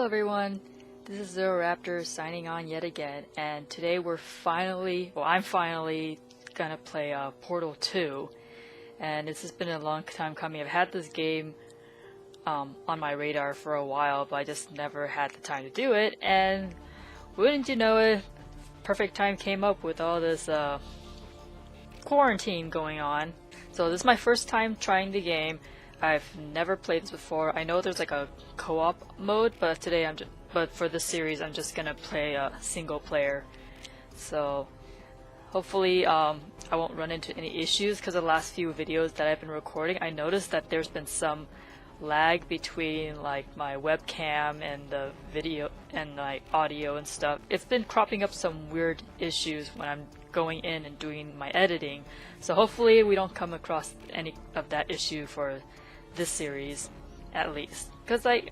everyone, this is ZeroRaptor signing on yet again, and today I'm finally gonna play Portal 2, and this has been a long time coming. I've had this game on my radar for a while, but I just never had the time to do it, and wouldn't you know it, perfect time came up with all this quarantine going on. So this is my first time trying the game. I've never played this before. I know there's like a co-op mode, but but for this series I'm just gonna play a single player. So hopefully I won't run into any issues, because the last few videos that I've been recording, I noticed that there's been some lag between like my webcam and the video and my audio and stuff. It's been cropping up some weird issues when I'm going in and doing my editing. So hopefully we don't come across any of that issue for this series, at least, because I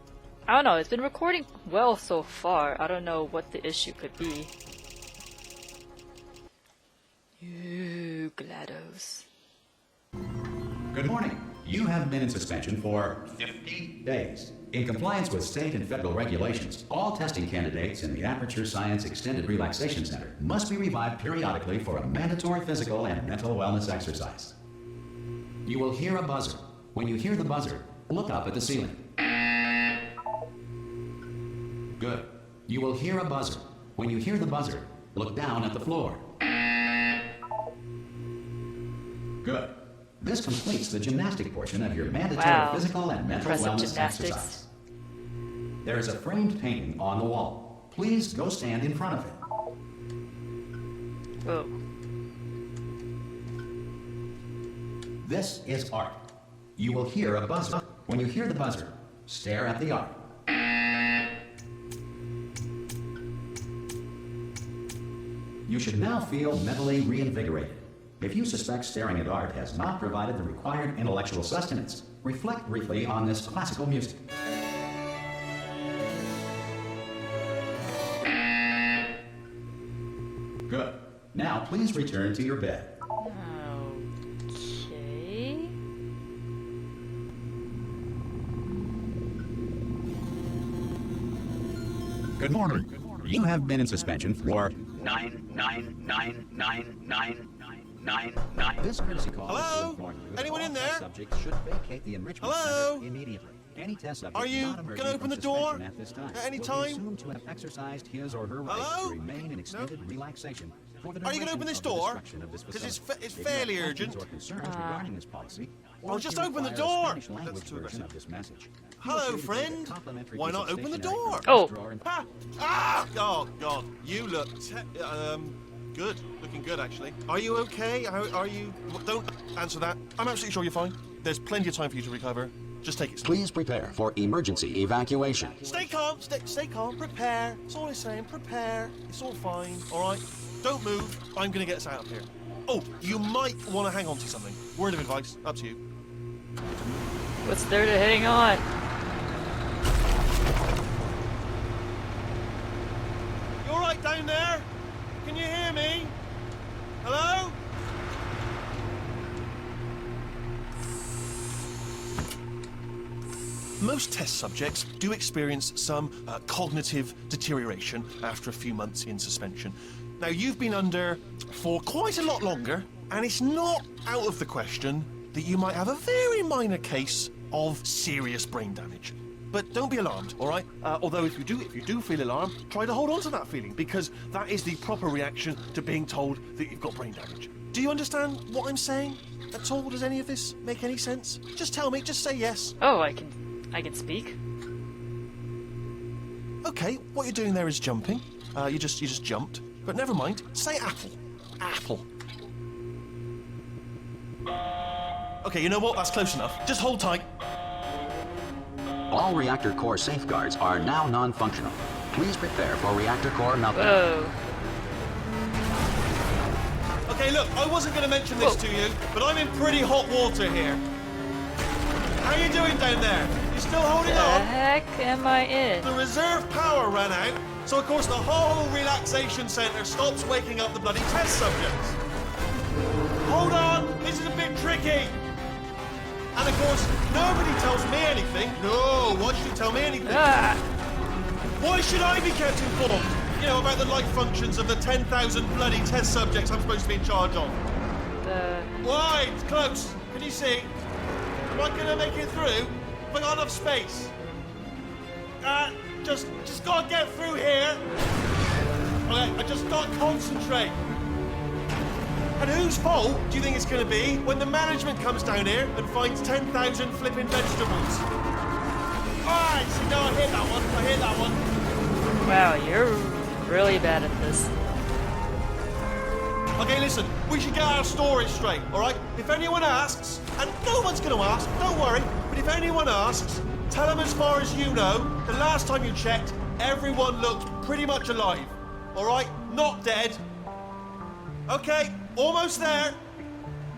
don't know, it's been recording well so far. I don't know what the issue could be. You GLaDOS. Good morning. You have been in suspension for 50 days. In compliance with state and federal regulations, all testing candidates in the Aperture Science Extended Relaxation Center must be revived periodically for a mandatory physical and mental wellness exercise. You will hear a buzzer. When you hear the buzzer, look up at the ceiling. Good. You will hear a buzzer. When you hear the buzzer, look down at the floor. Good. This completes the gymnastic portion of your mandatory physical and mental wellness exercise. There is a framed painting on the wall. Please go stand in front of it. Oh. This is art. You will hear a buzzer. When you hear the buzzer, stare at the art. You should now feel mentally reinvigorated. If you suspect staring at art has not provided the required intellectual sustenance, reflect briefly on this classical music. Good. Now please return to your bed. Okay. Good morning. You have been in suspension for 9. This courtesy call. Hello? Anyone in there? Subject should vacate the enrichment Hello? center immediately. Any test subject Are you not emerging gonna open from the door suspension at this time at any will time? be assumed to have exercised his or her right Hello? to remain in extended relaxation. For the Are you gonna open this door? Because it's fairly urgent. Or concerns regarding this policy, Well, or just if you open the require a door. Spanish language That's too version aggressive. of this message. Hello, feel free to take a friend. complimentary Why piece not of open the stationery door? from the Oh. drawer in- Oh, God. You look good. Looking good, actually. Are you okay? Are you... Don't answer that. I'm absolutely sure you're fine. There's plenty of time for you to recover. Just take it slow. Please prepare for emergency evacuation. Stay calm. Stay calm. Prepare. That's all I'm saying. Prepare. It's all fine. All right? Don't move. I'm going to get us out of here. Oh, you might want to hang on to something. Word of advice. Up to you. What's there to hang on? You all right down there? Can you hear me? Hello? Most test subjects do experience some cognitive deterioration after a few months in suspension. Now, you've been under for quite a lot longer, and it's not out of the question that you might have a very minor case of serious brain damage. But don't be alarmed, all right? Although if you do feel alarmed, try to hold on to that feeling, because that is the proper reaction to being told that you've got brain damage. Do you understand what I'm saying at all? Does any of this make any sense? Just tell me, just say yes. Oh, I can speak. Okay, what you're doing there is jumping. You just jumped. But never mind. Say apple. Apple. Okay, you know what? That's close enough. Just hold tight. All reactor core safeguards are now non-functional. Please prepare for reactor core meltdown. Whoa. Okay, look, I wasn't going to mention this to you, but I'm in pretty hot water here. How you doing down there? You still holding The on? heck am I in? The reserve power ran out, so of course the whole relaxation centre stops waking up the bloody test subjects. Hold on, this is a bit tricky. And of course, nobody tells me anything. No, why should you tell me anything? Ah. should I be kept informed? You know, about the life functions of the 10,000 bloody test subjects I'm supposed to be in charge of. Why? It's close. Can you see? Am I gonna make it through? Have I got enough space? Just gotta get through here. Okay, I just gotta concentrate. And whose fault do you think it's gonna be when the management comes down here and finds 10,000 flipping vegetables? Alright, so no, I hit that one. Wow, you're really bad at this. Okay, listen, we should get our story straight, alright? If anyone asks, and no one's gonna ask, don't worry, but if anyone asks, tell them as far as you know, the last time you checked, everyone looked pretty much alive. Alright? Not dead. Okay, almost there.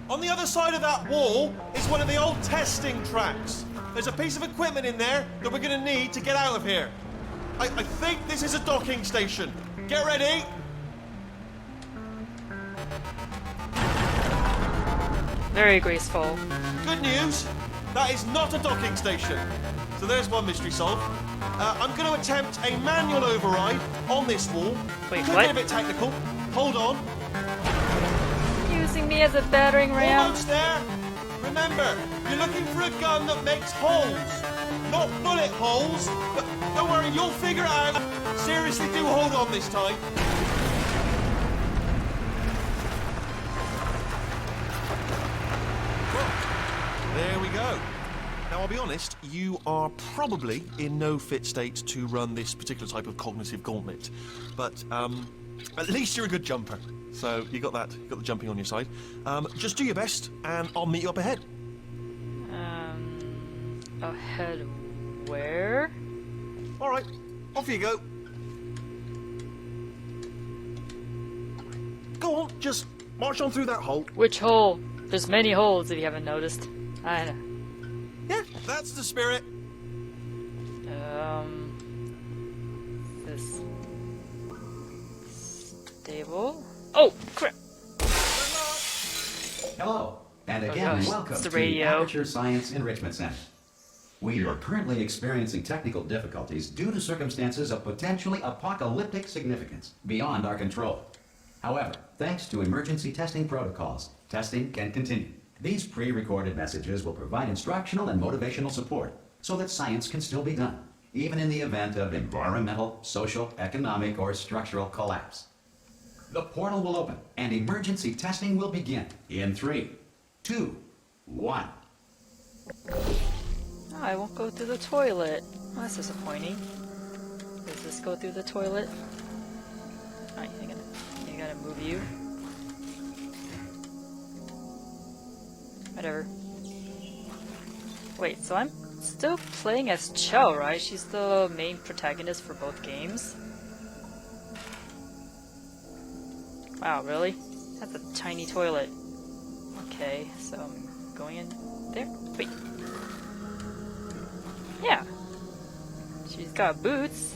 On the other side of that wall is one of the old testing tracks. There's a piece of equipment in there that we're gonna need to get out of here. I think this is a docking station. Get ready. Very graceful. Good news, that is not a docking station. So there's one mystery solved. I'm going to attempt a manual override on this wall. Wait, Could what? get a bit technical. Hold on. Using me as a battering ram. Almost there. Remember, you're looking for a gun that makes holes. Not bullet holes. But don't worry, you'll figure it out. Seriously, do hold on this time. There we go. Now, I'll be honest, you are probably in no fit state to run this particular type of cognitive gauntlet. But, at least you're a good jumper. So, you got that, you got the jumping on your side. Just do your best, and I'll meet you up ahead. Ahead where? Alright, off you go. Go on, just march on through that hole. Which hole? There's many holes if you haven't noticed. I know. Yeah, that's the spirit. This stable. Oh, crap! Hello, and again, gosh, welcome it's the to the radio. Aperture Science Enrichment Center. We are currently experiencing technical difficulties due to circumstances of potentially apocalyptic significance beyond our control. However, thanks to emergency testing protocols, testing can continue. These pre-recorded messages will provide instructional and motivational support so that science can still be done, even in the event of environmental, social, economic, or structural collapse. The portal will open and emergency testing will begin in 3, 2, 1. Oh, I won't go through the toilet. Oh, that's disappointing. Does this go through the toilet? Alright, you gotta move you. Whatever. Wait, so I'm still playing as Chell, right? She's the main protagonist for both games? Wow, really? That's a tiny toilet. Okay, so I'm going in there? Wait. Yeah. She's got boots.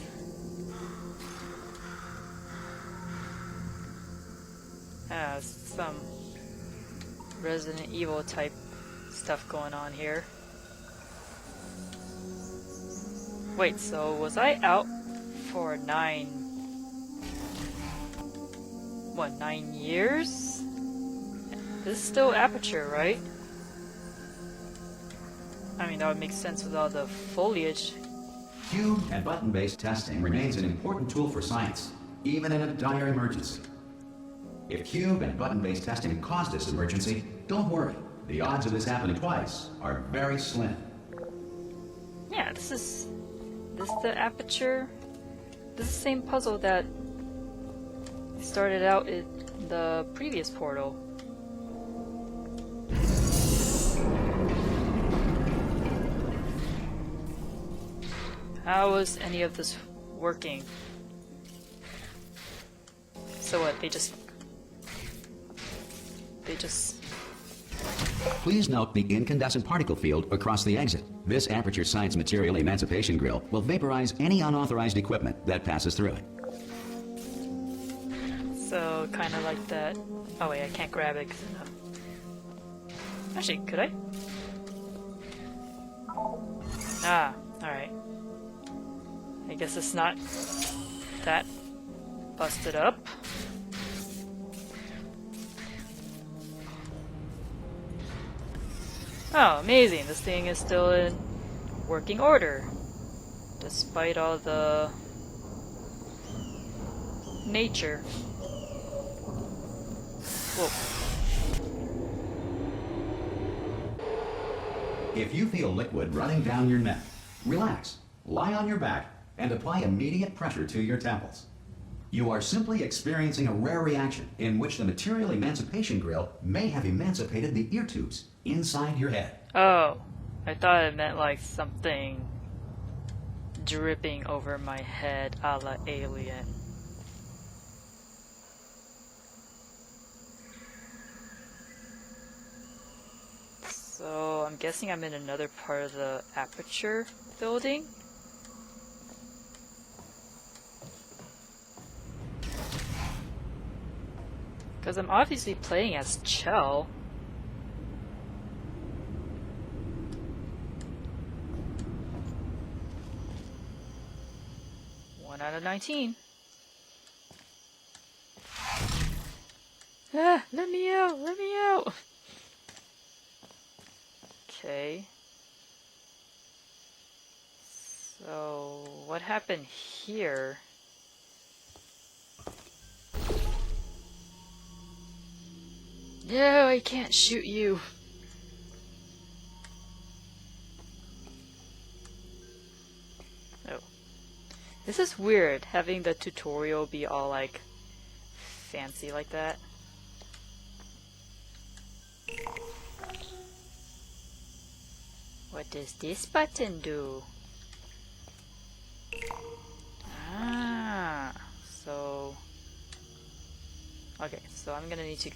Some Resident Evil type stuff going on here. Wait, so was I out for 9 years? This is still Aperture, right? I mean, that would make sense with all the foliage. Cube and button-based testing remains an important tool for science, even in a dire emergency. If cube and button-based testing caused this emergency, don't worry. The odds of this happening twice are very slim. Yeah, this is the Aperture. This is the same puzzle that started out in the previous portal. How was any of this working? So what, they just... Please note the incandescent particle field across the exit. This Aperture Science Material Emancipation Grill will vaporize any unauthorized equipment that passes through it. So, kind of like that... Oh wait, I can't grab it 'cause Actually, could I? Ah, alright. I guess it's not that busted up. Oh, amazing. This thing is still in working order, despite all the nature. Whoa. If you feel liquid running down your neck, relax, lie on your back, and apply immediate pressure to your temples. You are simply experiencing a rare reaction in which the material emancipation grill may have emancipated the ear tubes inside your head. Oh, I thought it meant like something dripping over my head a la Alien. So I'm guessing I'm in another part of the aperture building. Because I'm obviously playing as Chell. One out of 19. Ah, let me out, let me out. Okay. So, what happened here? No, I can't shoot you. Oh. This is weird, having the tutorial be all like fancy like that. What does this button do? Ah, so... Okay, so I'm gonna need to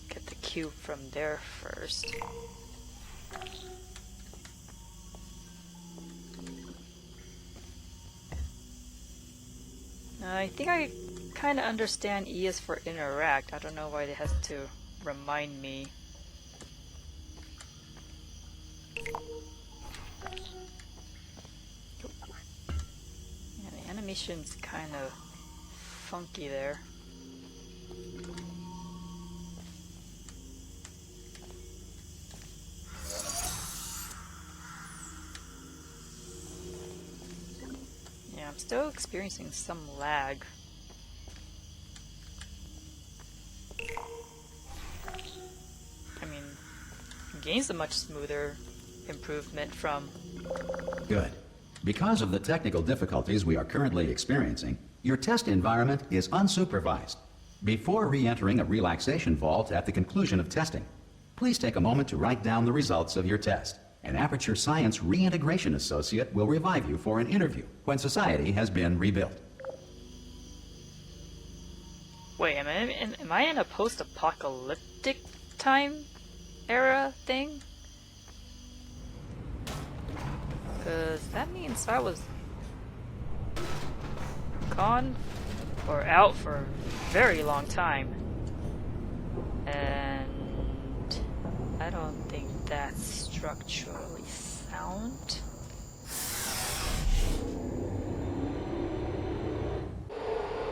get the cube from there first. I think I kind of understand E is for interact. I don't know why it has to remind me. Yeah, the animation's kind of funky there. Yeah, I'm still experiencing some lag. I mean, the game's a much smoother improvement from... Good. Because of the technical difficulties we are currently experiencing, your test environment is unsupervised. Before re-entering a relaxation vault at the conclusion of testing, please take a moment to write down the results of your test. An Aperture Science Reintegration Associate will revive you for an interview when society has been rebuilt. Wait, am I in a post-apocalyptic time era thing? Because that means I was gone or out for a very long time. And I don't think that's structurally sound.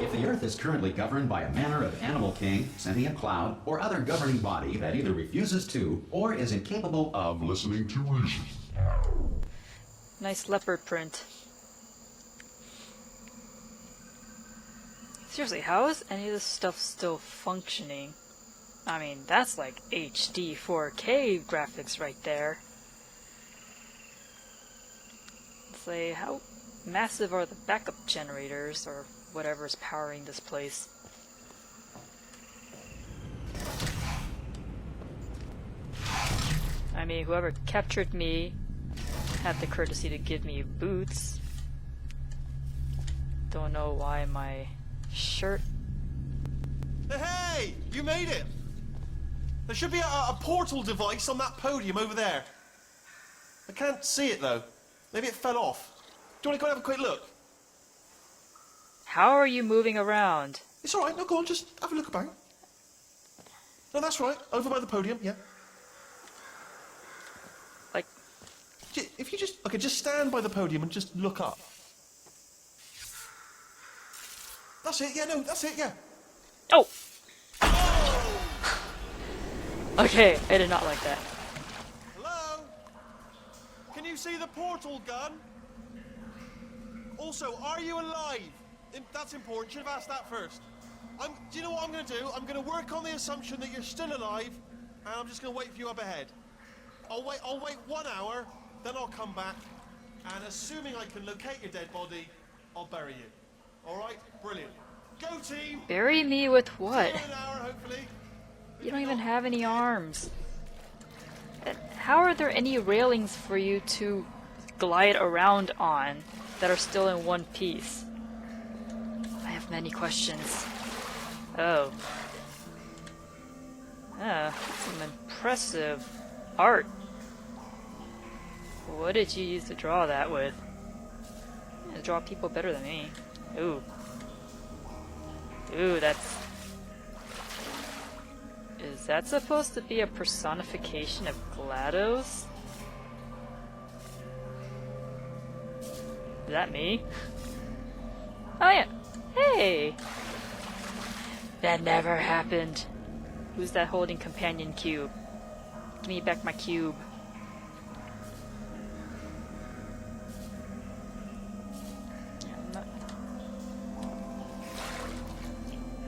If the Earth is currently governed by a manner of animal king, sentient cloud, or other governing body that either refuses to or is incapable of listening to reason. Nice leopard print. Seriously, how is any of this stuff still functioning? I mean, that's like HD 4K graphics right there. It's like, how massive are the backup generators or whatever's powering this place? I mean, whoever captured me had the courtesy to give me boots. Don't know why my shirt... Hey! You made it! There should be a portal device on that podium over there. I can't see it, though. Maybe it fell off. Do you want to go and have a quick look? How are you moving around? It's alright, no, go on, just have a look about. No, that's right, over by the podium, yeah. Like... If you just... Okay, just stand by the podium and just look up. That's it, yeah, no, that's it, yeah. Oh! Okay, I did not like that. Hello? Can you see the portal gun? Also, are you alive? That's important. Should have asked that first. Do you know what I'm going to do? I'm going to work on the assumption that you're still alive, and I'm just going to wait for you up ahead. I'll wait 1 hour, then I'll come back, and assuming I can locate your dead body, I'll bury you. All right? Brilliant. Go team. Bury me with See what? you in an hour, hopefully. You don't even have any arms. How are there any railings for you to glide around on that are still in one piece? I have many questions. Oh. Some impressive art. What did you use to draw that with? You draw people better than me. Ooh. Ooh, that's... Is that supposed to be a personification of GLaDOS? Is that me? Oh yeah. Hey! That never happened. Who's that holding companion cube? Give me back my cube.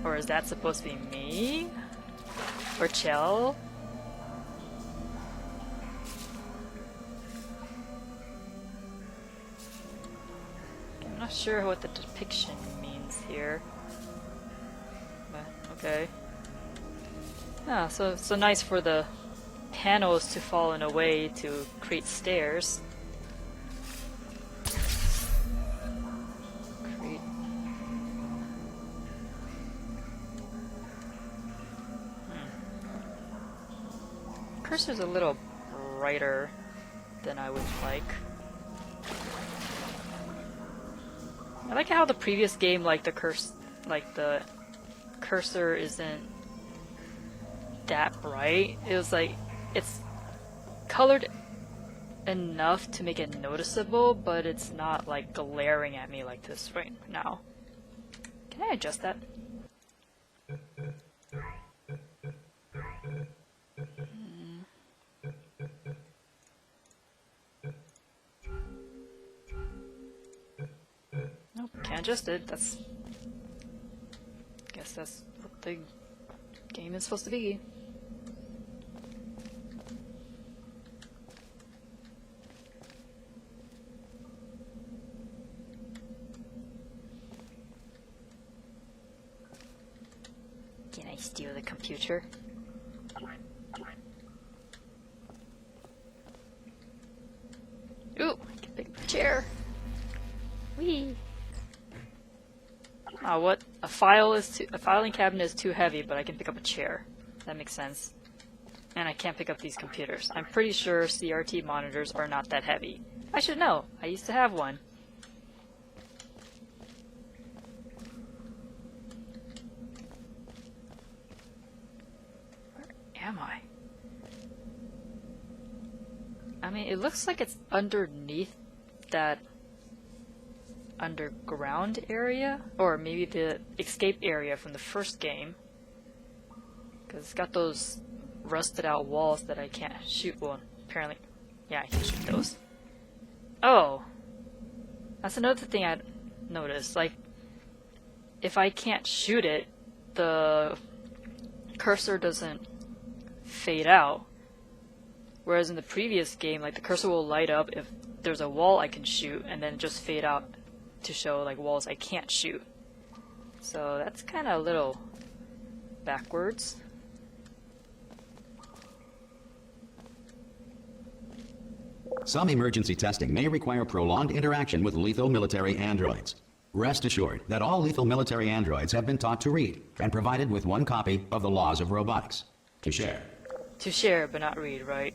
Or is that supposed to be me? Or Chell? I'm not sure what the depiction means here. But, okay. Ah, so nice for the panels to fall in a way to create stairs. Cursor's a little brighter than I would like. I like how the previous game, like the cursor isn't that bright. It was like it's colored enough to make it noticeable, but it's not like glaring at me like this right now. Can I adjust that? Nope, can't adjust it. Guess that's what the game is supposed to be. Can I steal the computer? Ooh, I can pick up a chair. Whee! Oh, what? A filing cabinet is too heavy, but I can pick up a chair. That makes sense. And I can't pick up these computers. I'm pretty sure CRT monitors are not that heavy. I should know. I used to have one. Where am I? I mean, it looks like it's underneath that underground area, or maybe the escape area from the first game, because it's got those rusted out walls that I can't shoot. Well, apparently, yeah, I can shoot those. Oh, that's another thing I noticed. Like, if I can't shoot it, the cursor doesn't fade out. Whereas in the previous game, like, the cursor will light up if there's a wall I can shoot, and then just fade out to show like walls I can't shoot. So that's kind of a little backwards. Some emergency testing may require prolonged interaction with lethal military androids. Rest assured that all lethal military androids have been taught to read and provided with one copy of the laws of robotics to share. To share, but not read, right?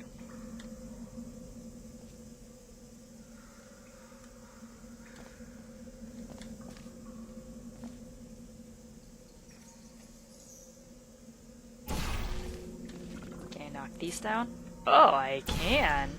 Knock these down? Oh, I can.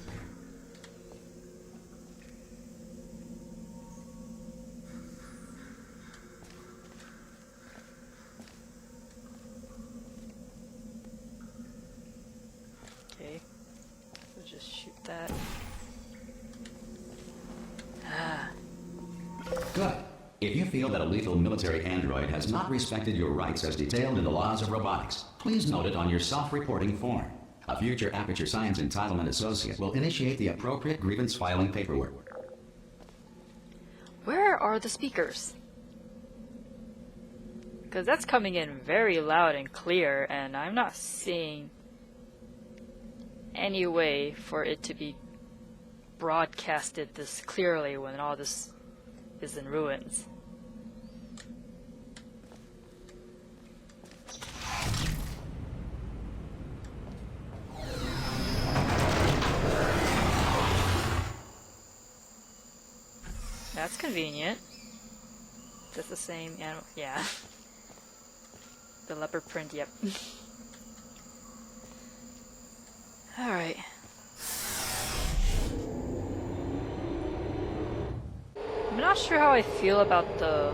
Good. If you feel that a lethal military android has not respected your rights as detailed in the laws of robotics, please note it on your self-reporting form. A future Aperture Science Entitlement Associate will initiate the appropriate grievance filing paperwork. Where are the speakers? Because that's coming in very loud and clear, and I'm not seeing any way for it to be broadcasted this clearly when all this is in ruins. That's convenient. That's the same animal. Yeah. The leopard print, yep. Alright. I'm not sure how I feel about the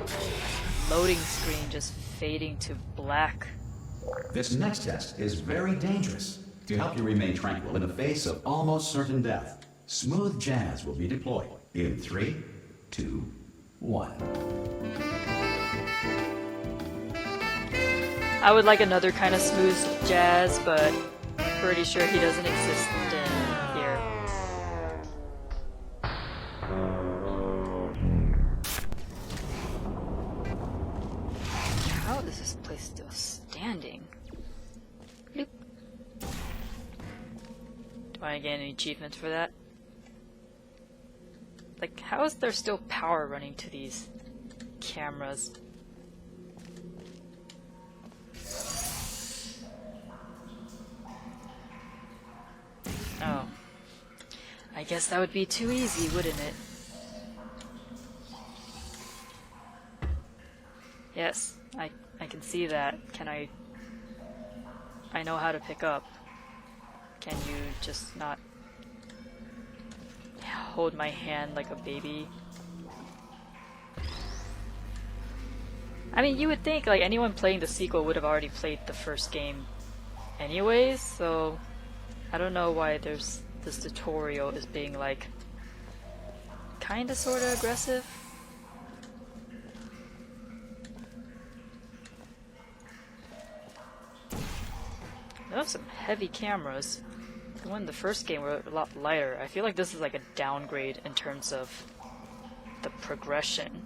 loading screen just fading to black. This next test is very dangerous. To help you remain tranquil in the face of almost certain death, smooth jazz will be deployed in 3, 2, 1. I would like another kind of smooth jazz, but pretty sure he doesn't exist in here. How is this place still standing? Bloop. Do I get any achievements for that? Like, how is there still power running to these cameras? Oh. I guess that would be too easy, wouldn't it? Yes, I can see that. Can I know how to pick up. Can you just not hold my hand like a baby? I mean, you would think like anyone playing the sequel would have already played the first game anyways, so I don't know why there's this tutorial is being like kinda sorta aggressive. Those are some heavy cameras. The one in the first game were a lot lighter. I feel like this is like a downgrade in terms of the progression.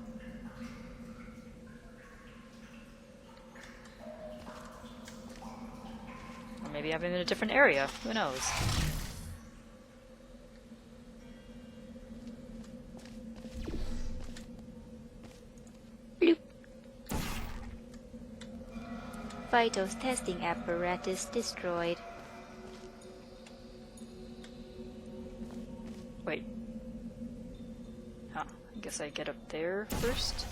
Or maybe I'm in a different area. Who knows? Bloop. Vitals testing apparatus destroyed. Wait. Huh. I guess I get up there first.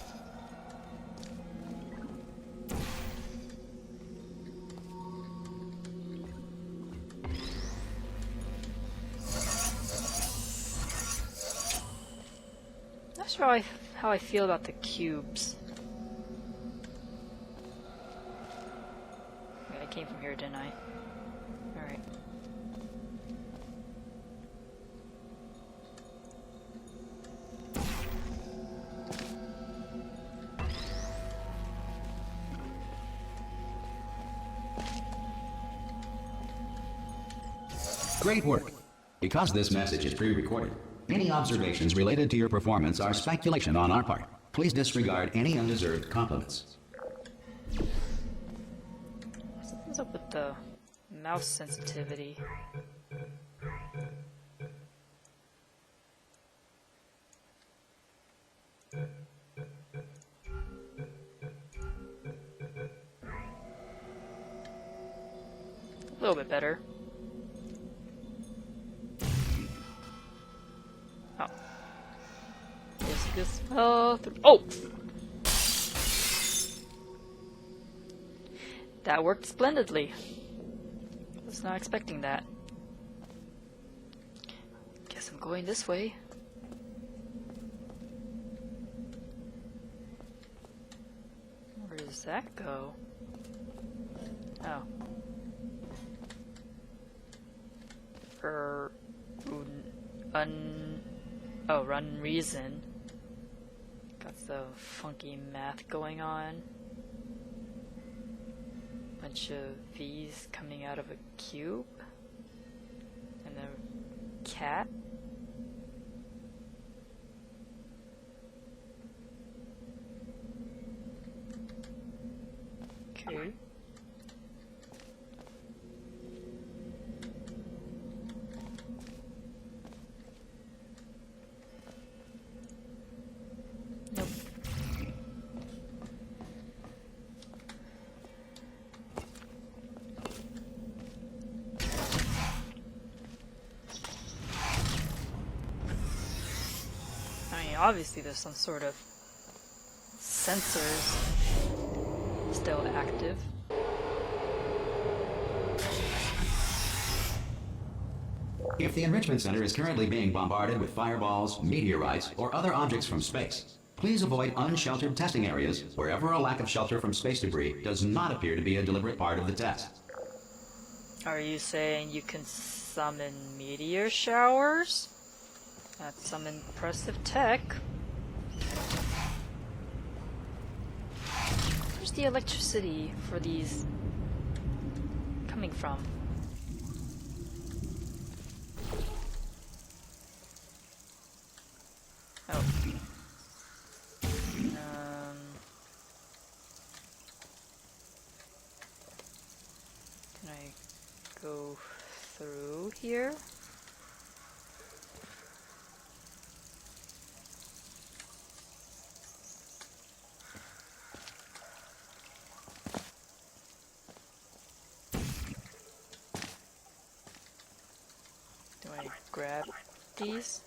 Not sure how I feel about the cubes. Wait, I came from here, didn't I? Alright. Great work. Because this message is pre-recorded, any observations related to your performance are speculation on our part. Please disregard any undeserved compliments. Something's up with the mouse sensitivity. A little bit better. Oh. Is this through? Oh! That worked splendidly. Was not expecting that. Guess I'm going this way. Where does that go? Oh. Run reason. the funky math going on. Bunch of V's coming out of a cube. And a cat. Okay. Nope. I mean, obviously there's some sort of sensors still active. If the Enrichment Center is currently being bombarded with fireballs, meteorites, or other objects from space, please avoid unsheltered testing areas wherever a lack of shelter from space debris does not appear to be a deliberate part of the test. Are you saying you can summon meteor showers? That's some impressive tech. Where's the electricity for these coming from? Oh. Can I go through here? Do I grab these?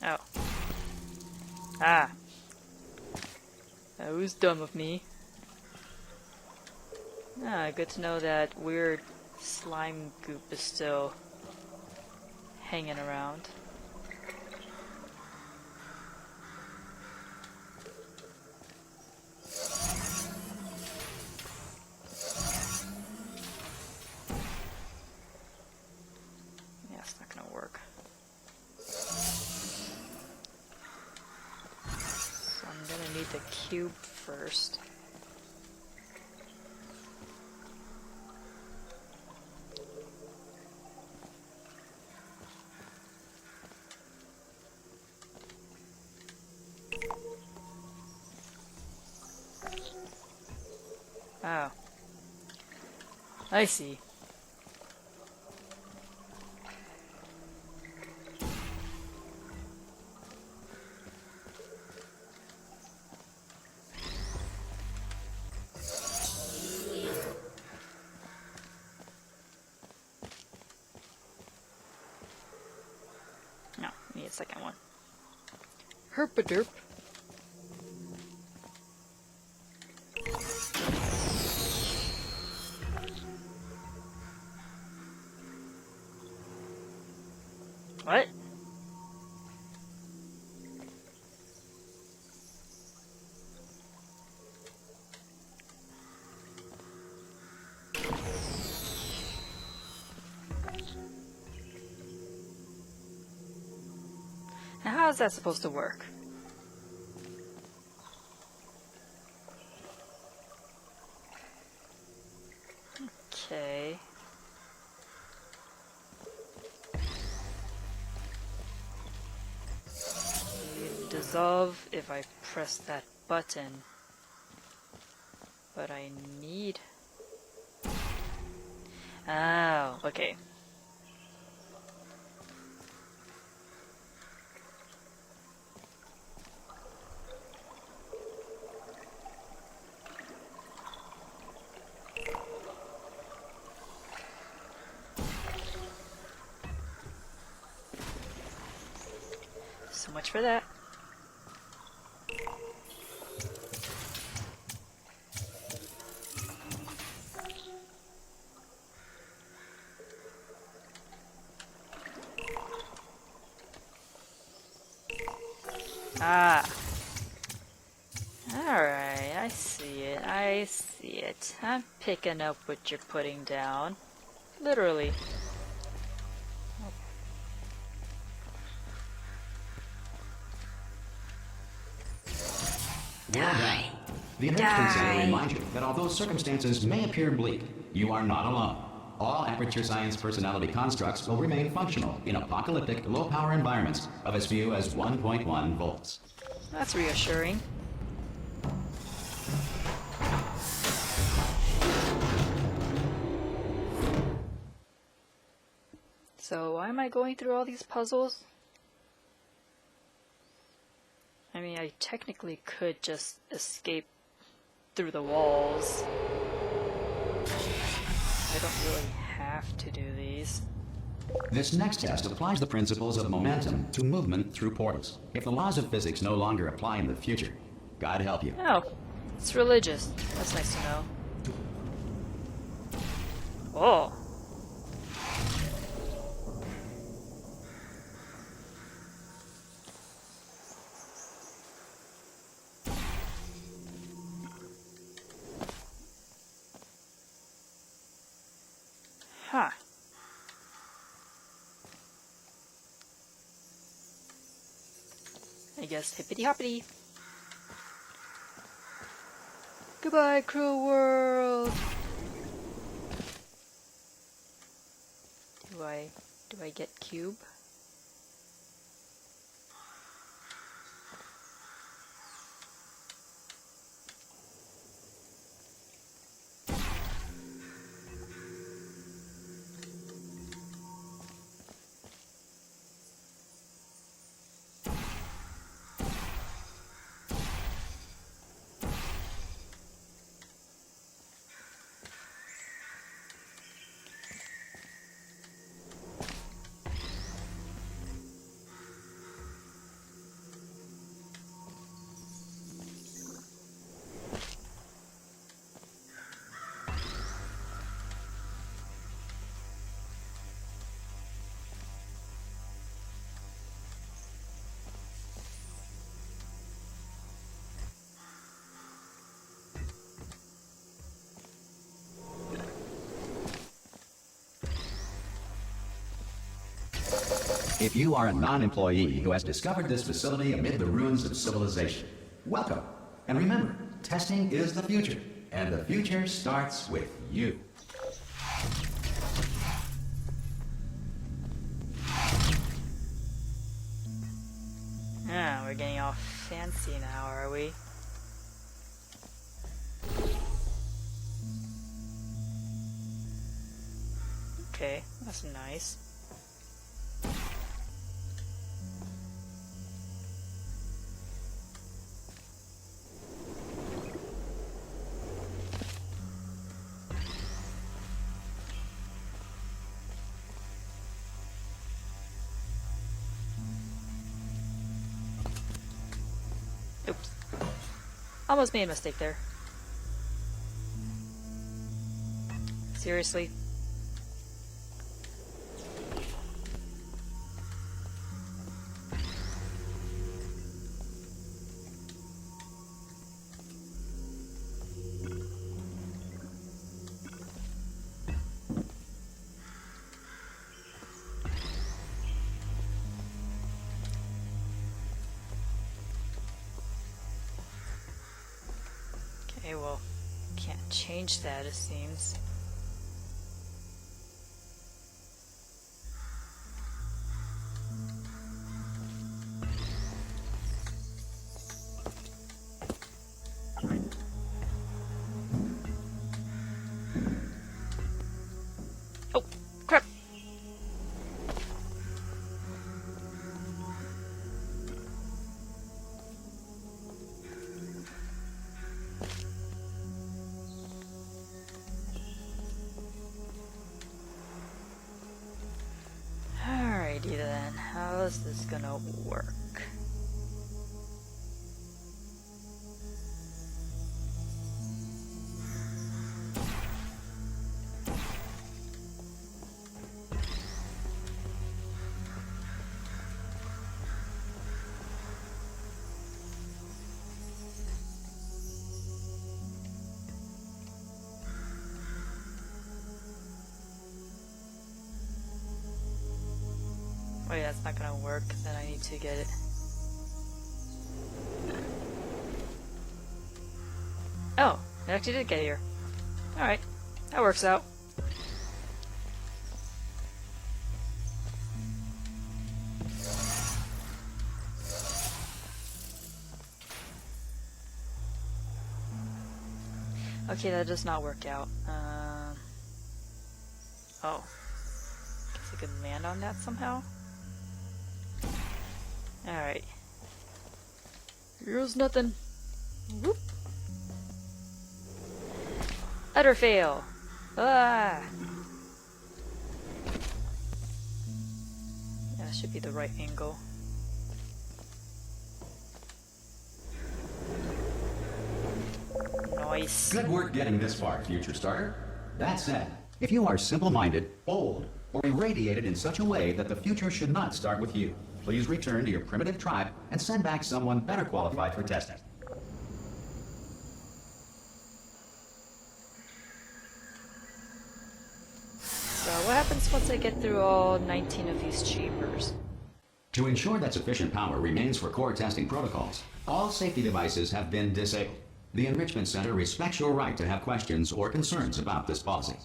Oh. Ah. That was dumb of me. Ah, good to know that weird slime goop is still hanging around. Yeah, it's not gonna work. So I'm gonna need the cube first. Oh. I see. No, need a second one. Herpaderp. What? Now how is that supposed to work? Okay. You dissolve if I press that button. But I need... Oh, okay. So much for that. Ah. Alright, I see it. I see it. I'm picking up what you're putting down. Literally. Well done. The Enrichment Center reminds you that although circumstances may appear bleak, you are not alone. All Aperture Science personality constructs will remain functional in apocalyptic, low-power environments of as few as 1.1 volts. That's reassuring. So why am I going through all these puzzles? I mean, I technically could just escape through the walls. I don't really have to do these. This next test applies the principles of momentum to movement through portals. If the laws of physics no longer apply in the future, God help you. Oh, it's religious. That's nice to know. Oh. Huh. I guess hippity hoppity. Goodbye, cruel world. Do I get cube? If you are a non-employee who has discovered this facility amid the ruins of civilization, welcome. And remember, testing is the future, and the future starts with you. Ah, we're getting all fancy now, are we? Okay, that's nice. Oops. Almost made a mistake there. Seriously? Okay, well, can't change that, it seems. Oh, crap! Alrighty then, how's this gonna work? Oh yeah, it's not gonna work. Then I need to get it. Oh, it actually did get here. Alright, that works out. Okay, that does not work out. Oh. Guess I could land on that somehow? Alright. Here's nothing. Whoop. Utter fail. Ah. Yeah, that should be the right angle. Nice. Good work getting this far, future starter. That said, if you are simple-minded, bold, or irradiated in such a way that the future should not start with you, please return to your primitive tribe and send back someone better qualified for testing. So what happens once I get through all 19 of these chambers? To ensure that sufficient power remains for core testing protocols, all safety devices have been disabled. The Enrichment Center respects your right to have questions or concerns about this policy.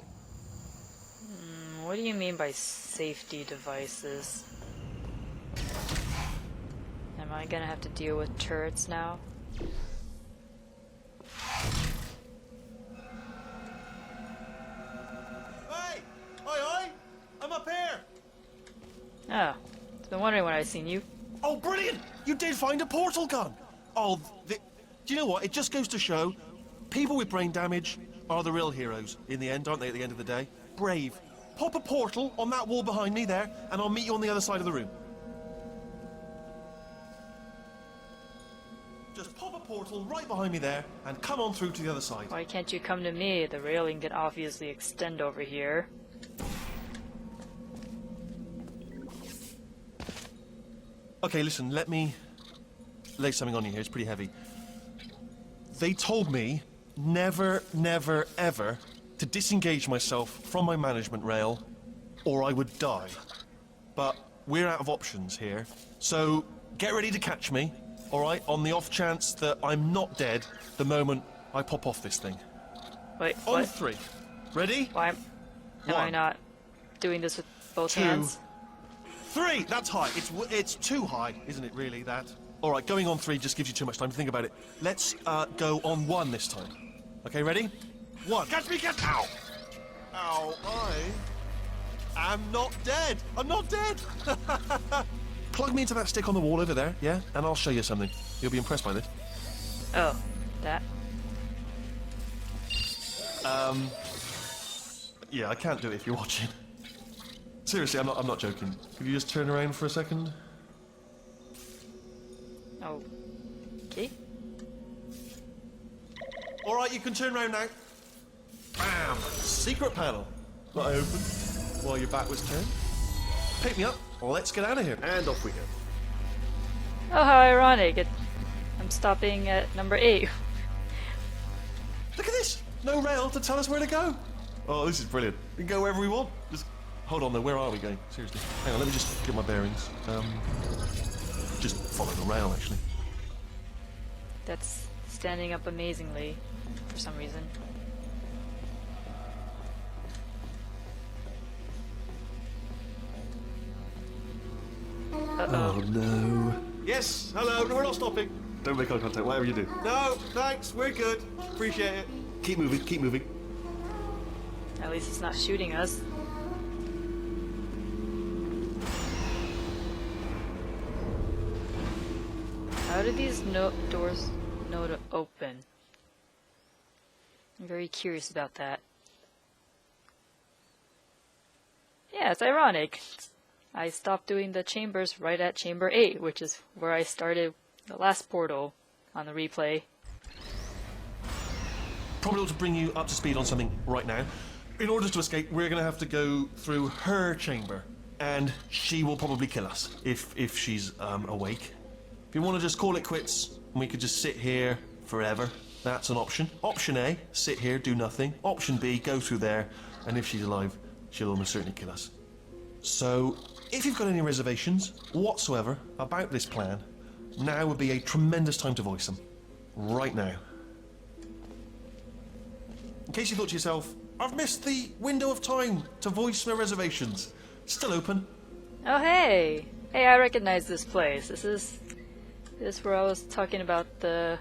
What do you mean by safety devices? Am I gonna have to deal with turrets now? Hey! Oi! I'm up here! Oh, I've been wondering when I've seen you. Oh, brilliant! You did find a portal gun! Oh, do you know what? It just goes to show, people with brain damage are the real heroes in the end, aren't they, at the end of the day? Brave. Pop a portal on that wall behind me there, and I'll meet you on the other side of the room. Just pop a portal right behind me there, and come on through to the other side. Why can't you come to me? The railing can obviously extend over here. Okay, listen, let me lay something on you here. It's pretty heavy. They told me never, never, ever to disengage myself from my management rail, or I would die. But we're out of options here, so get ready to catch me, all right, on the off chance that I'm not dead the moment I pop off this thing. Wait, On what? 3. Ready? Why am I One. not doing this with both 2. hands? 3! That's high. It's too high, isn't it, really, that? All right, going on 3 just gives you too much time to think about it. Let's go on 1 this time. Okay, ready? 1. Catch me, catch... Ow! Ow, I am not dead. I'm not dead. Plug me into that stick on the wall over there, yeah? And I'll show you something. You'll be impressed by this. Oh, that. Yeah, I can't do it if you're watching. Seriously, I'm not joking. Could you just turn around for a second? Oh. Okay. All right, you can turn around now. Bam! Secret panel. That I opened while your back was turned. Pick me up. Let's get out of here. And off we go. Oh, how ironic. I'm stopping at number 8. Look at this. No rail to tell us where to go. Oh, this is brilliant. We can go wherever we want. Just hold on though. Where are we going? Seriously. Hang on. Let me just get my bearings. Just follow the rail, actually. That's standing up amazingly for some reason. Oh no. Yes, hello, no, we're not stopping. Don't make eye contact, whatever you do. No, thanks, we're good. Appreciate it. Keep moving, keep moving. At least it's not shooting us. How do these doors know to open? I'm very curious about that. Yeah, it's ironic. I stopped doing the chambers right at chamber 8, which is where I started the last portal on the replay. Probably ought to bring you up to speed on something right now. In order to escape, we're going to have to go through her chamber, and she will probably kill us if she's awake. If you want to just call it quits, and we could just sit here forever, that's an option. Option A, sit here, do nothing. Option B, go through there, and if she's alive, she'll almost certainly kill us. So, if you've got any reservations whatsoever about this plan, now would be a tremendous time to voice them. Right now. In case you thought to yourself, I've missed the window of time to voice my reservations. Still open. Oh hey! Hey, I recognize this place. This is where I was talking about the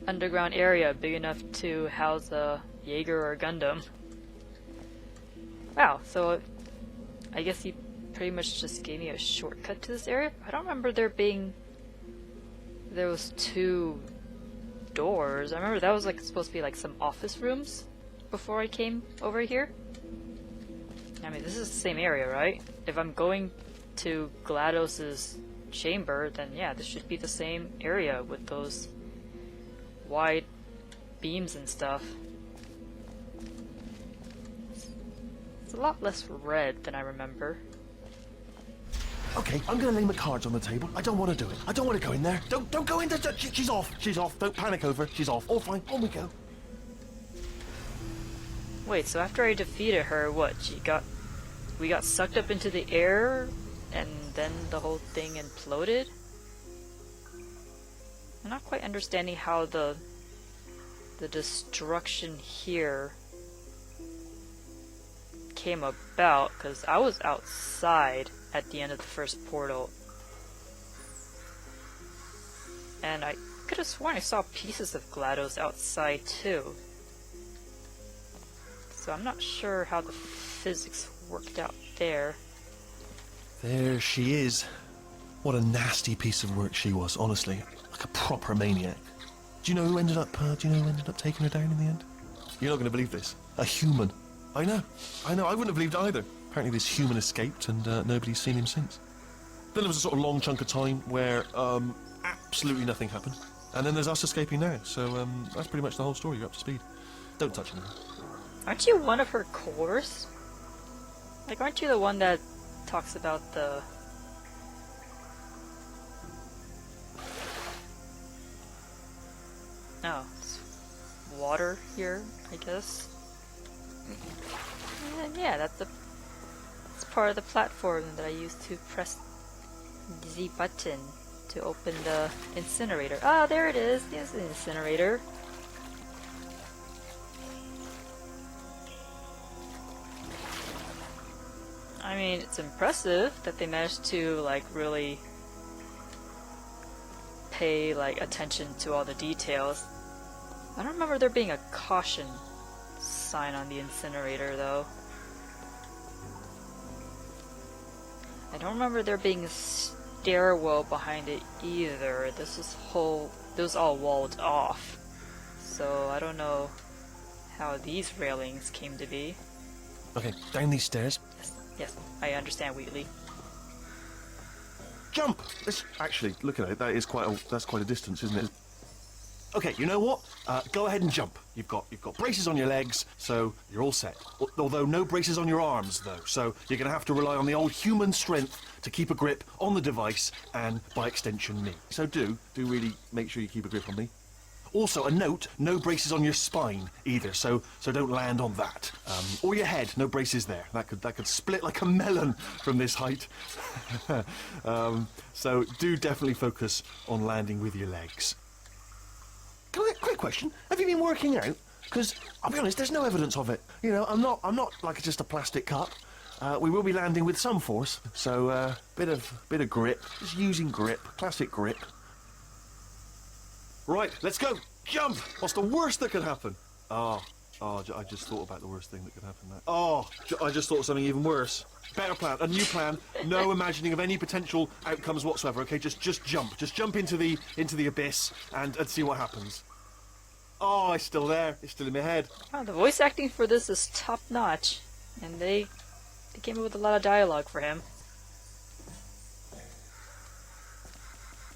underground area big enough to house a Jaeger or a Gundam. Wow, so I guess he pretty much just gave me a shortcut to this area? I don't remember there was 2 doors. I remember that was like supposed to be like some office rooms before I came over here. I mean, this is the same area, right? If I'm going to GLaDOS's chamber, then yeah, this should be the same area with those wide beams and stuff. It's a lot less red than I remember. Okay, I'm gonna lay my cards on the table. I don't want to do it. I don't want to go in there. Don't go in there. She's off. She's off. Don't panic over. She's off. All fine. On we go. Wait, so after I defeated her, what? We got sucked up into the air, and then the whole thing imploded? I'm not quite understanding how the destruction here came about, because I was outside at the end of the first portal, and I could have sworn I saw pieces of GLaDOS outside too. So I'm not sure how the physics worked out there. There she is. What a nasty piece of work she was, honestly. Like a proper maniac. Do you know who ended up taking her down in the end? You're not going to believe this. A human. I know. I wouldn't have believed either. Apparently this human escaped and nobody's seen him since. Then there was a sort of long chunk of time where absolutely nothing happened. And then there's us escaping now. So that's pretty much the whole story. You're up to speed. Don't touch anything. Aren't you one of her cores? Like, aren't you the one that talks about the... No, it's water here, I guess. And yeah, that's part of the platform that I used to press the button to open the incinerator. Ah, there it is. There's the incinerator. I mean, it's impressive that they managed to like really pay like attention to all the details. I don't remember there being a caution sign on the incinerator though. I don't remember there being a stairwell behind it either. This was all walled off. So I don't know how these railings came to be. Okay, down these stairs. Yes, I understand, Wheatley. Jump! Actually, look at it. That's quite a distance, isn't it? Okay, you know what? Go ahead and jump. You've got braces on your legs, so you're all set. Although no braces on your arms, though. So you're going to have to rely on the old human strength to keep a grip on the device and, by extension, me. So do really make sure you keep a grip on me. Also, a note: no braces on your spine either. So don't land on that. Or your head. No braces there. That could split like a melon from this height. So do definitely focus on landing with your legs. Quick question: have you been working out? Because I'll be honest, there's no evidence of it. You know, I'm not like just a plastic cup. We will be landing with some force, so bit of grip. Just using grip, classic grip. Right, let's go. Jump. What's the worst that could happen? Oh, I just thought about the worst thing that could happen. I just thought of something even worse. Better plan, a new plan. No imagining of any potential outcomes whatsoever. Okay, just jump. Just jump into the abyss and see what happens. Oh, it's still there. It's still in my head. Wow, the voice acting for this is top notch, and they came up with a lot of dialogue for him.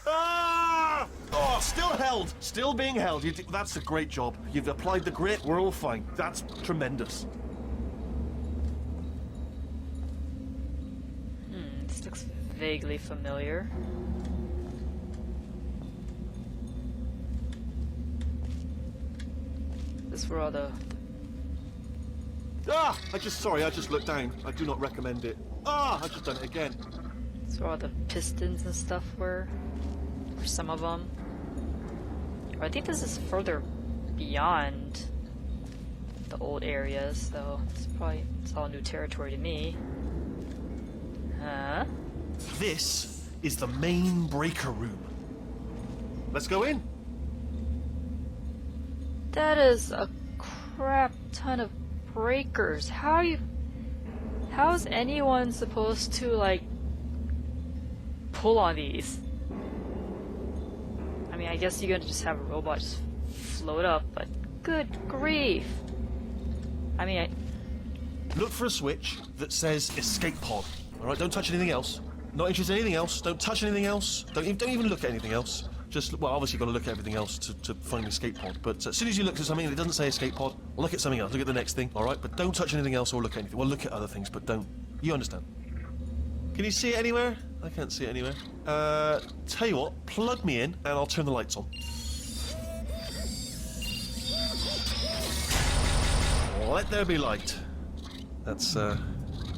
Ah! Oh, still held. Still being held. That's a great job. You've applied the grip. We're all fine. That's tremendous. This looks vaguely familiar. This is where all the Ah! I just looked down. I do not recommend it. Ah! I've just done it again. That's where all the pistons and stuff were. Or some of them. Or I think this is further beyond the old areas, so it's all new territory to me. Huh? This is the main breaker room. Let's go in. That is a crap ton of breakers. How is anyone supposed to, like, pull on these? I mean, I guess you're gonna just have a robot just float up, but good grief. I mean, Look for a switch that says escape pod. Alright, don't touch anything else. Not interested in anything else. Don't touch anything else. Don't even look at anything else. Just, well, obviously you've got to look at everything else to find the escape pod. But as soon as you look at something and it doesn't say escape pod, look at something else. Look at the next thing, alright? But don't touch anything else or look at anything. Well, look at other things, but don't. You understand? Can you see it anywhere? I can't see it anywhere. Tell you what, plug me in and I'll turn the lights on. Let there be light. That's,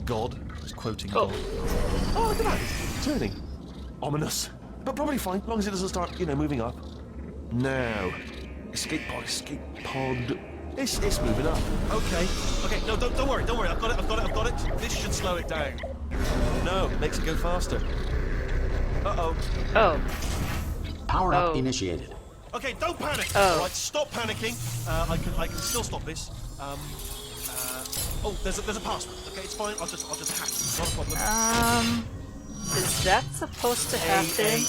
God. He's quoting God. Oh, look at that. It's turning. Ominous. But probably fine, as long as it doesn't start, moving up. Now. Escape pod, escape pod. It's moving up. Okay. Okay, no, don't worry. I've got it. This should slow it down. No, makes it go faster. Uh-oh. oh, Power up Oh. initiated. Okay, don't panic. Oh. All right, stop panicking. I can still stop this. Oh, there's a password. Okay, it's fine. I'll just hack it. Not a problem. Is that supposed to happen?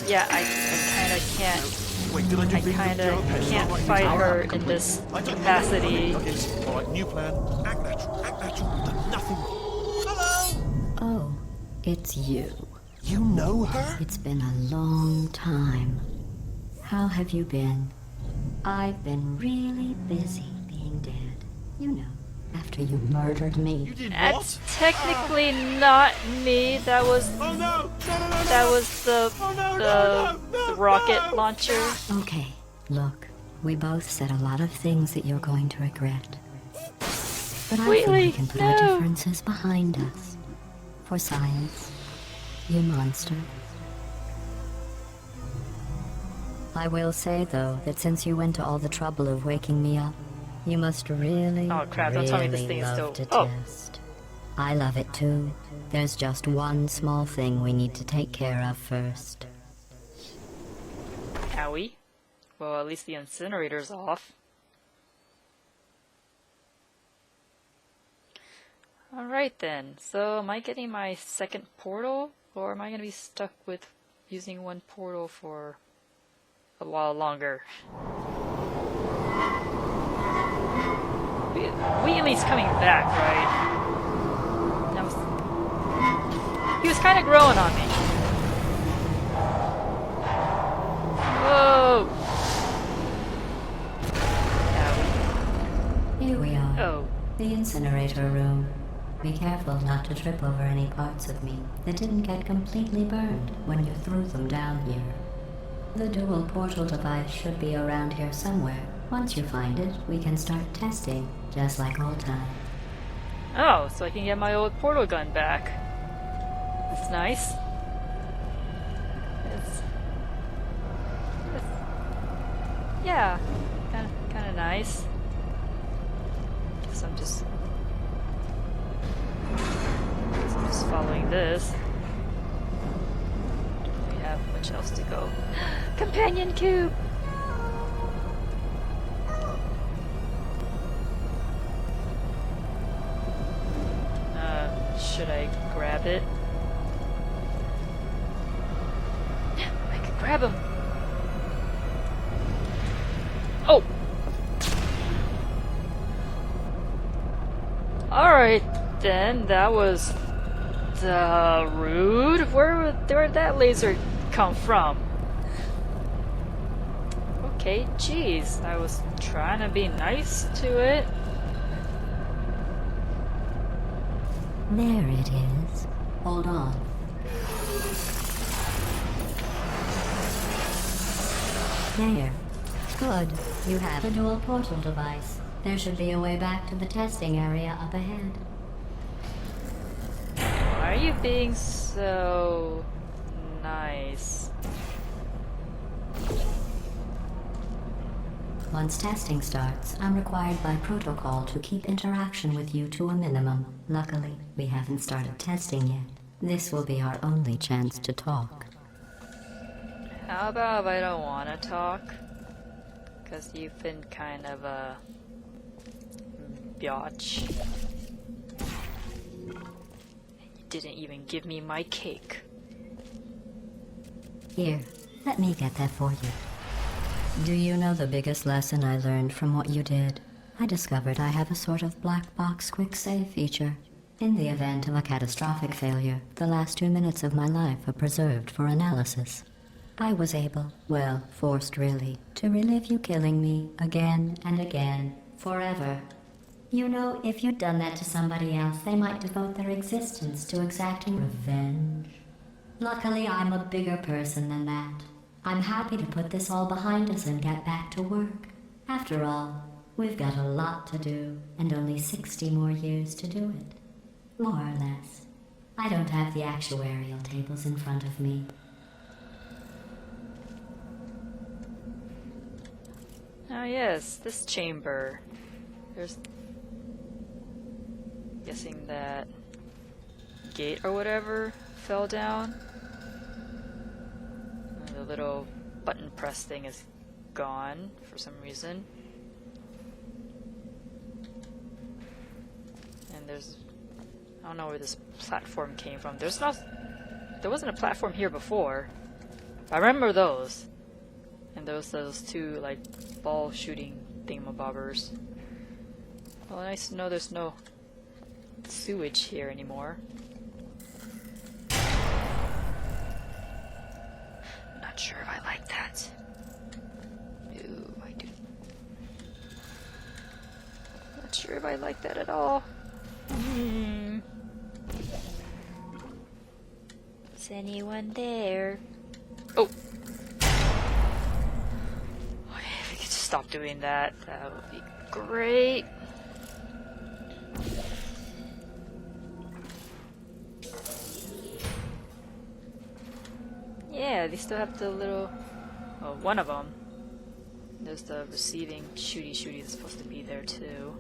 Yeah, I kinda can't. Wait, did I do I things kinda with Joe? can't Right, fight all her right, in this I don't- capacity. Okay, all right, new plan. Act natural. Act natural. We've done nothing wrong. Hello. Oh, it's you. You know her? It's been a long time. How have you been? I've been really busy being dead. You know, after you murdered me. You did That's what? technically not me. That was Oh no! No! that was the Oh, no, the rocket launcher. Okay, look, we both said a lot of things that you're going to regret. But I think Really? we can put our No. differences behind us. For science, you monster. I will say, though, that since you went to all the trouble of waking me up, you must really, Oh, crap, don't tell me this really thing is love still- to oh. test. I love it too. There's just one small thing we need to take care of first. Owie. Well, at least the incinerator's off. Alright then, so am I getting my second portal? Or am I gonna be stuck with using one portal for a while longer? Wheatley's coming back, right? He was kind of growing on me. Whoa! Here we are. Oh. The incinerator room. Be careful not to trip over any parts of me that didn't get completely burned when you threw them down here. The dual portal device should be around here somewhere. Once you find it, we can start testing, just like old times. Oh, so I can get my old portal gun back. That's nice. Yeah, kind of nice. Guess I'm just following this. We have much else to go. Companion cube. Should I grab it? I can grab him. Oh. Alright then, that was rude. Where'd that laser come from? Okay, jeez, I was trying to be nice to it. There it is. Hold on. There. Good. You have a dual portal device. There should be a way back to the testing area up ahead. Why are you being so nice? Once testing starts, I'm required by protocol to keep interaction with you to a minimum. Luckily, we haven't started testing yet. This will be our only chance to talk. How about if I don't want to talk? Because you've been kind of a biatch. And you didn't even give me my cake. Here, let me get that for you. Do you know the biggest lesson I learned from what you did? I discovered I have a sort of black box quick save feature. In the event of a catastrophic failure, the last 2 minutes of my life are preserved for analysis. I was able, well, forced really, to relive you killing me again and again, forever. You know, if you'd done that to somebody else, they might devote their existence to exacting revenge. Luckily, I'm a bigger person than that. I'm happy to put this all behind us and get back to work. After all, we've got a lot to do, and only 60 more years to do it. More or less. I don't have the actuarial tables in front of me. Oh yes, this chamber. There's... guessing that gate or whatever fell down. And the little button press thing is gone for some reason. And there's... I don't know where this platform came from. There wasn't a platform here before. I remember those. And those two, like, ball shooting thingamabobbers. Well, nice to know there's no sewage here anymore. I'm not sure if I like that. Ooh, I do. Not sure if I like that at all. Is anyone there? Oh! If we could just stop doing that, that would be great. Yeah, they still have the little... well, one of them. There's the receiving shooty that's supposed to be there too.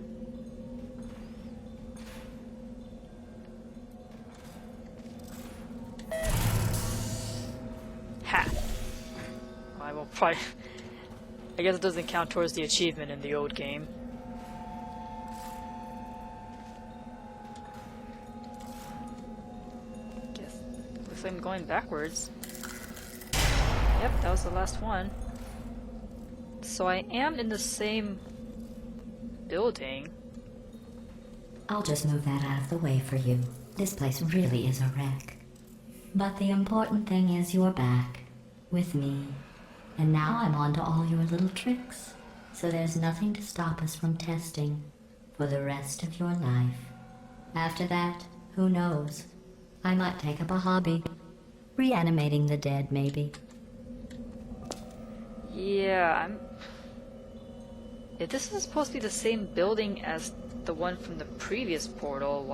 Ha! I will probably... I guess it doesn't count towards the achievement in the old game. Guess... looks like I'm going backwards. Yep, that was the last one. So I am in the same building. I'll just move that out of the way for you. This place really is a wreck. But the important thing is you're back. With me. And now I'm on to all your little tricks. So there's nothing to stop us from testing for the rest of your life. After that, who knows? I might take up a hobby. Reanimating the dead, maybe. Yeah, if this is supposed to be the same building as the one from the previous portal,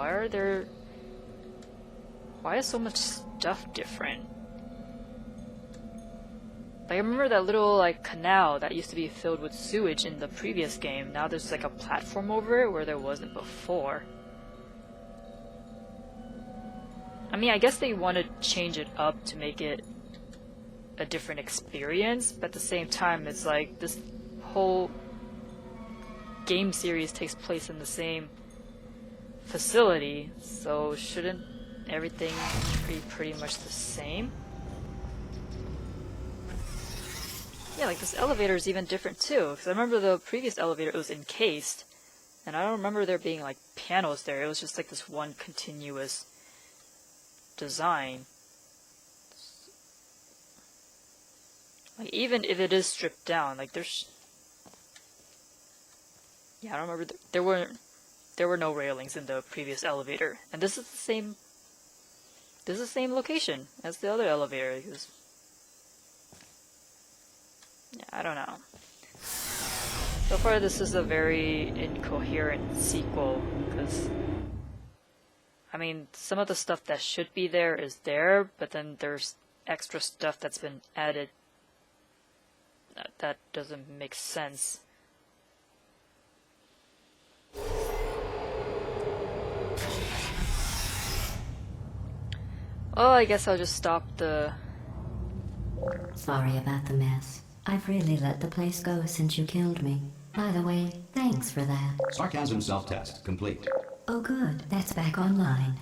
why is so much stuff different? Like, I remember that little, like, canal that used to be filled with sewage in the previous game. Now there's, like, a platform over it where there wasn't before. I mean, I guess they want to change it up to make it a different experience, but at the same time, it's like, this whole game series takes place in the same facility, so shouldn't everything be pretty much the same? Yeah, like this elevator is even different too, because I remember the previous elevator, it was encased, and I don't remember there being like panels there. It was just like this one continuous design. Like, even if it is stripped down, like there's... yeah, I don't remember, there were no railings in the previous elevator, and this is the same location as the other elevator. Yeah, I don't know. So far, this is a very incoherent sequel, because, I mean, some of the stuff that should be there is there, but then there's extra stuff that's been added that doesn't make sense. Oh, I guess I'll just stop the... Sorry about the mess. I've really let the place go since you killed me. By the way, thanks for that. Sarcasm self-test complete. Oh good, that's back online.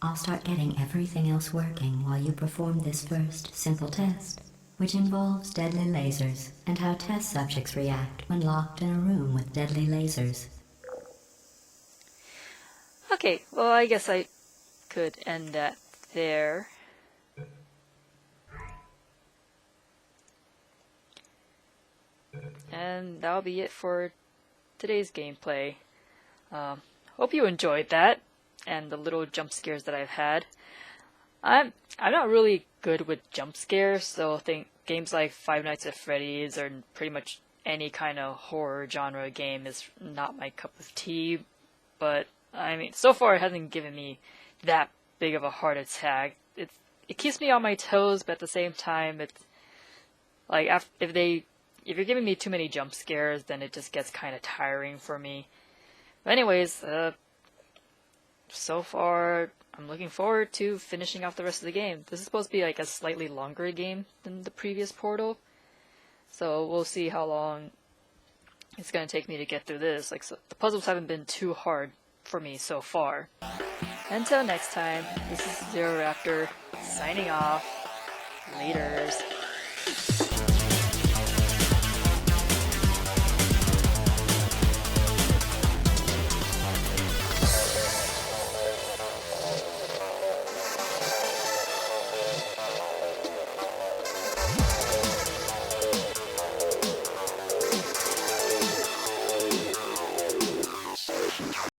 I'll start getting everything else working while you perform this first simple test, which involves deadly lasers and how test subjects react when locked in a room with deadly lasers. Okay, well, I guess I could end that there. And that'll be it for today's gameplay. Hope you enjoyed that, and the little jump scares that I've had. I'm not really good with jump scares, so I think games like Five Nights at Freddy's or pretty much any kind of horror genre game is not my cup of tea. But I mean, so far it hasn't given me that big of a heart attack. It keeps me on my toes, but at the same time, it's like if you're giving me too many jump scares, then it just gets kind of tiring for me. But anyways, so far, I'm looking forward to finishing off the rest of the game. This is supposed to be like a slightly longer game than the previous Portal, so we'll see how long it's going to take me to get through this. Like, so the puzzles haven't been too hard for me so far. Until next time, this is ZeroRaptor, signing off. Laters.